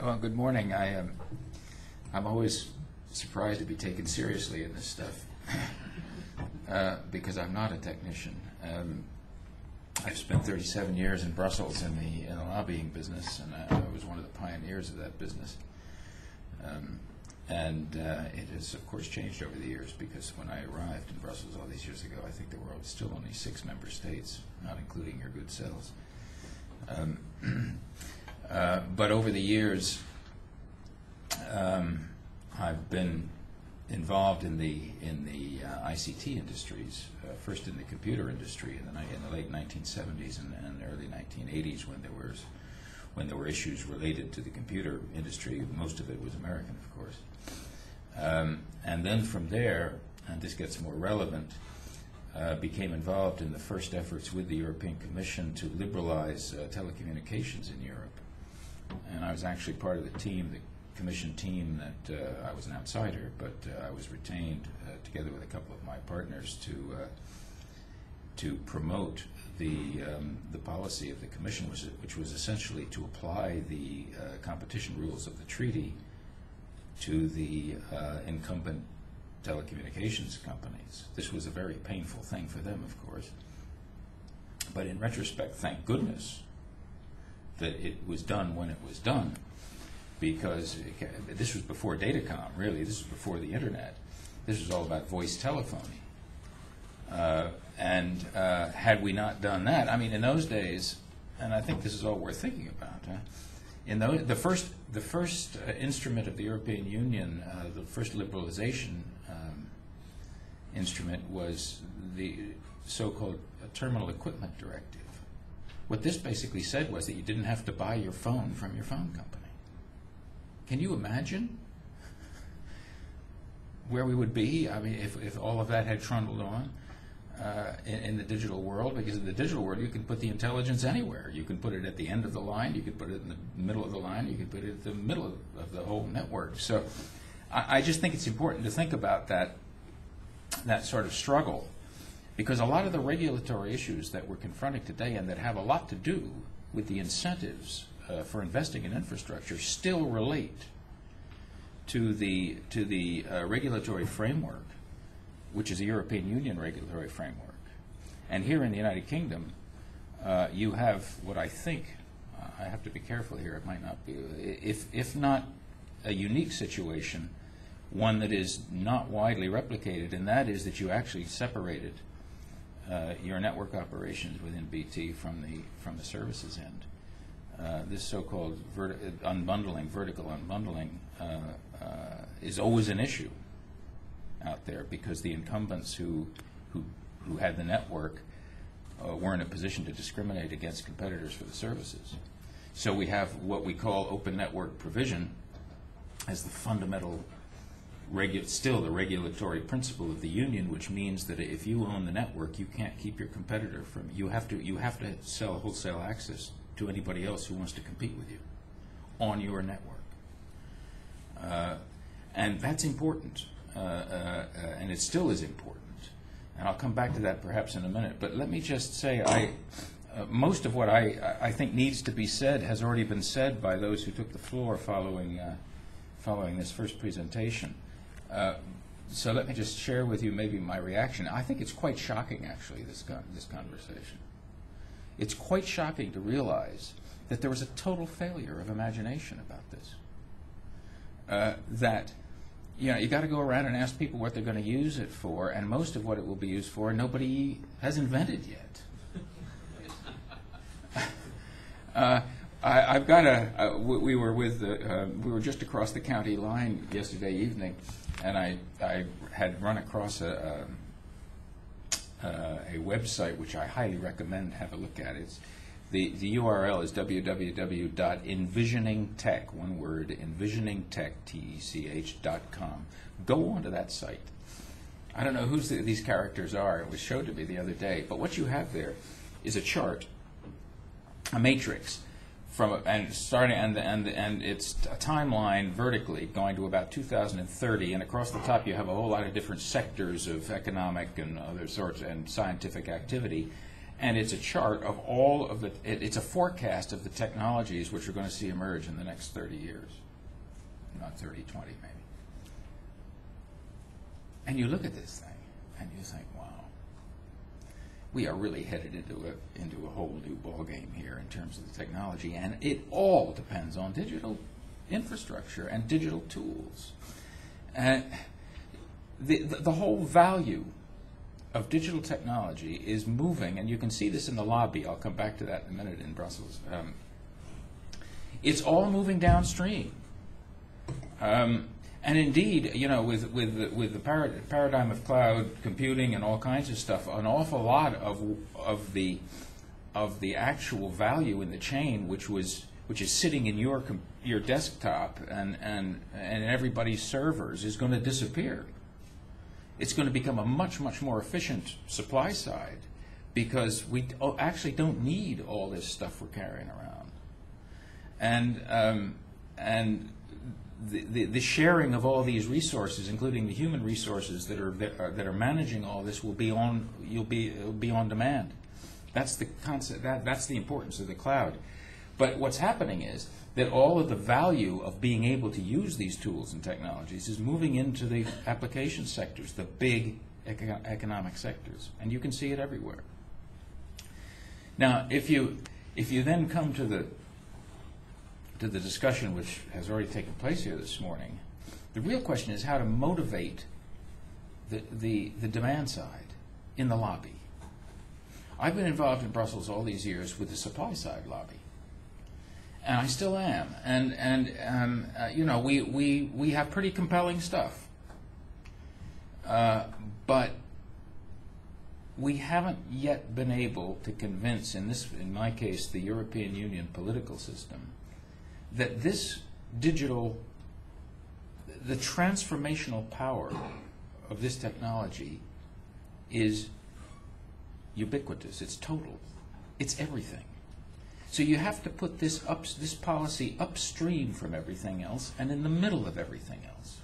Well, good morning. I'm always surprised to be taken seriously in this stuff because I'm not a technician. I've spent 37 years in Brussels in the lobbying business, and I was one of the pioneers of that business. It has, of course, changed over the years, because when I arrived in Brussels all these years ago, I think there were still only 6 member states, not including your good selves. But over the years, I've been involved in the ICT industries, first in the computer industry in the late 1970s and early 1980s, when there were issues related to the computer industry. Most of it was American, of course. And then from there, and this gets more relevant, became involved in the first efforts with the European Commission to liberalize telecommunications in Europe. And I was actually part of the team, the Commission team, that I was an outsider, but I was retained together with a couple of my partners to promote the policy of the Commission, which was essentially to apply the competition rules of the treaty to the incumbent telecommunications companies. This was a very painful thing for them, of course. But in retrospect, thank goodness that it was done when it was done, because this was before datacom, really. This was before the internet. This was all about voice telephony. Had we not done that, I mean, in those days, and I think this is all worth thinking about, the first instrument of the European Union, the first liberalization instrument, was the so-called Terminal Equipment Directive. What this basically said was that you didn't have to buy your phone from your phone company. Can you imagine where we would be? I mean, if all of that had trundled on in the digital world? Because in the digital world, you can put the intelligence anywhere. You can put it at the end of the line, you could put it in the middle of the line, you could put it at the middle of the whole network. So I just think it's important to think about that sort of struggle, because a lot of the regulatory issues that we're confronting today, and that have a lot to do with the incentives for investing in infrastructure, still relate to the regulatory framework, which is a European Union regulatory framework. And here in the United Kingdom, you have what I think, I have to be careful here, it might not be, if not a unique situation, one that is not widely replicated, and that is that you actually separated your network operations within BT from the services end. This so-called unbundling, vertical unbundling, is always an issue out there, because the incumbents who had the network were in a position to discriminate against competitors for the services. So we have what we call open network provision as the fundamental, still the regulatory principle of the union, which means that if you own the network, you can't keep your competitor from. You have to sell wholesale access to anybody else who wants to compete with you on your network, and that's important. And it still is important. And I'll come back to that perhaps in a minute. But let me just say, most of what I think needs to be said has already been said by those who took the floor following this first presentation. So let me just share with you maybe my reaction. I think it's quite shocking, actually, this conversation. It's quite shocking to realize that there was a total failure of imagination about this. That you got to go around and ask people what they're going to use it for, and most of what it will be used for, nobody has invented yet. I've got we were just across the county line yesterday evening, and I had run across a website which I highly recommend have a look at. The URL is www.envisioningtech, one word, envisioningtech.com. Go onto that site. I don't know who these characters are. It was showed to me the other day. But what you have there is a chart, a matrix, and it's a timeline vertically going to about 2030, and across the top you have a whole lot of different sectors of economic and other sorts and scientific activity. And it's a chart of all of the, it's a forecast of the technologies which we're going to see emerge in the next 30 years. Not 30, 20 maybe. And you look at this thing and you think, wow, we are really headed into a whole new ballgame here in terms of the technology. And it all depends on digital infrastructure and digital tools. And the whole value of digital technology is moving, and you can see this in the lobby. I'll come back to that in a minute in Brussels. It's all moving downstream. And indeed, you know, with the paradigm of cloud computing and all kinds of stuff, an awful lot of the actual value in the chain, which is sitting in your desktop and everybody's servers, is going to disappear. It's going to become a much more efficient supply side because we actually don't need all this stuff we're carrying around, and the sharing of all these resources, including the human resources that are managing all this, will be on demand. That's the concept. That's the importance of the cloud. But what's happening is that all of the value of being able to use these tools and technologies is moving into the application sectors, the big economic sectors, and you can see it everywhere. Now, if you then come to the discussion which has already taken place here this morning, the real question is how to motivate the demand side in the lobby. I've been involved in Brussels all these years with the supply side lobby. And I still am, and you know, we have pretty compelling stuff, but we haven't yet been able to convince, in my case, the European Union political system, that this the transformational power of this technology is ubiquitous. It's total. It's everything. So you have to put this policy upstream from everything else and in the middle of everything else.